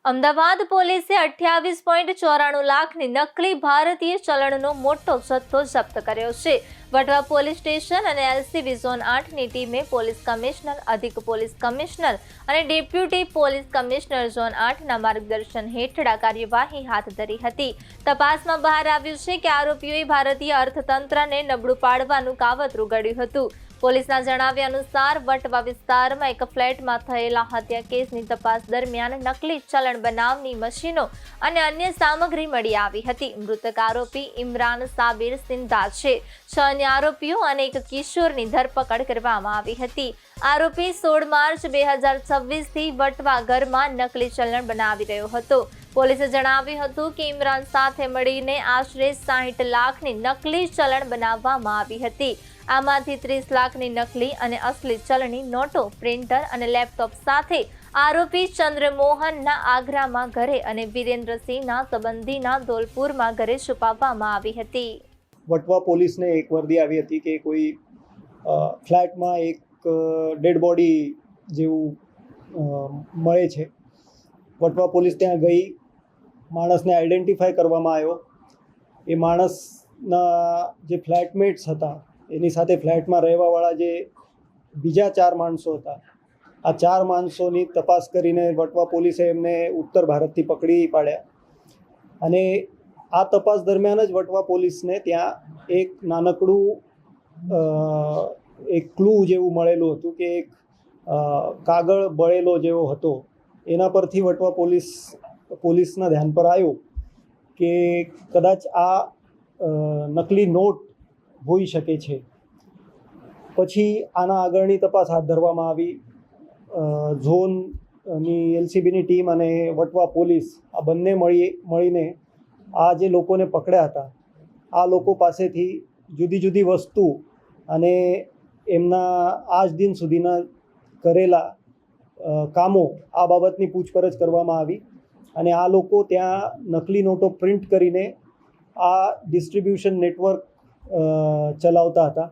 અમદાવાદ પોલીસે 28.94 લાખની નકલી ભારતીય ચલણનો મોટો જથ્થો જપ્ત કર્યો છે. વટવા પોલીસ સ્ટેશન અને એલસીબી ઝોન 8ની ટીમે પોલીસ કમિશનર, અધિક પોલીસ કમિશનર અને ડેપ્યુટી પોલીસ કમિશનર ઝોન 8ના માર્ગદર્શન હેઠળ આ કાર્યવાહી હાથ ધરી હતી. તપાસમાં બહાર આવ્યું છે કે આરોપીઓએ ભારતીય અર્થતંત્રને નબળું પાડવાનું કાવતરું ઘડ્યું હતું. પોલીસના જણાવ્યા અનુસાર વટવા વિસ્તારમાં એક ફ્લેટમાં થયેલા હત્યા કેસની તપાસ દરમિયાન નકલી ચલણ બનાવની મશીનો અને અન્ય સામગ્રી મળી આવી હતી. મૃતક આરોપી ઇમરાન સાબિર સિંધા છે. 6 અન્ય આરોપીઓ અને એક કિશોરની ધરપકડ કરવામાં આવી હતી. આરોપી 16 માર્ચ 2026થી વટવા ઘરમાં નકલી ચલણ બનાવી રહ્યો હતો. પોલીસે જણાવ્યું હતું કે ઇમરાન સાથે મળીને આશરે 60 લાખની નકલી ચલણ બનાવવામાં આવી હતી. આમાંથી 30 લાખની નકલી અને અસલી ચલણી નોટો, પ્રિન્ટર અને લેપટોપ સાથે આરોપી ચંદ્રમોહનના આગ્રામાં ઘરે અને વિરેન્દ્રસિંહના સંબંધીના ધોલપુરમાં ઘરે છુપાવવામાં આવી હતી. વટવા પોલીસને એક વર્દી આવી હતી કે કોઈ ફ્લેટમાં એક ડેડ બોડી જેવું મળે છે. વટવા પોલીસ ત્યાં ગઈ, માણસને આઈડેન્ટિફાય કરવામાં આવ્યો. એ માણસના જે ફ્લેટમેટ્સ હતા, એની સાથે ફ્લેટમાં રહેવાવાળા જે બીજા 4 માણસો હતા, આ 4 માણસોની તપાસ કરીને વટવા પોલીસે એમને ઉત્તર ભારતથી પકડી પાડ્યા. અને આ તપાસ દરમિયાન જ વટવા પોલીસને ત્યાં એક નાનકડું એક ક્લુ જેવું મળેલું હતું કે એક કાગળ બળેલો જેવો હતો. એના પરથી વટવા પોલીસના ધ્યાન પર આવ્યું કે કદાચ આ નકલી નોટ હોઈ શકે છે. પછી આના આગળની તપાસ હાથ ધરવામાં આવી. ઝોનની એલસીબીની ટીમ અને વટવા પોલીસ આ બંને મળીને આ જે લોકોને પકડ્યા હતા, આ લોકો પાસેથી જુદી જુદી વસ્તુ અને એમના આજ દિન સુધીના કરેલા કામો આ બાબતની પૂછપરછ કરવામાં આવી. અને આ લોકો ત્યાં નકલી નોટો પ્રિન્ટ કરીને આ ડિસ્ટ્રીબ્યુશન નેટવર્ક ચલાવતા હતા.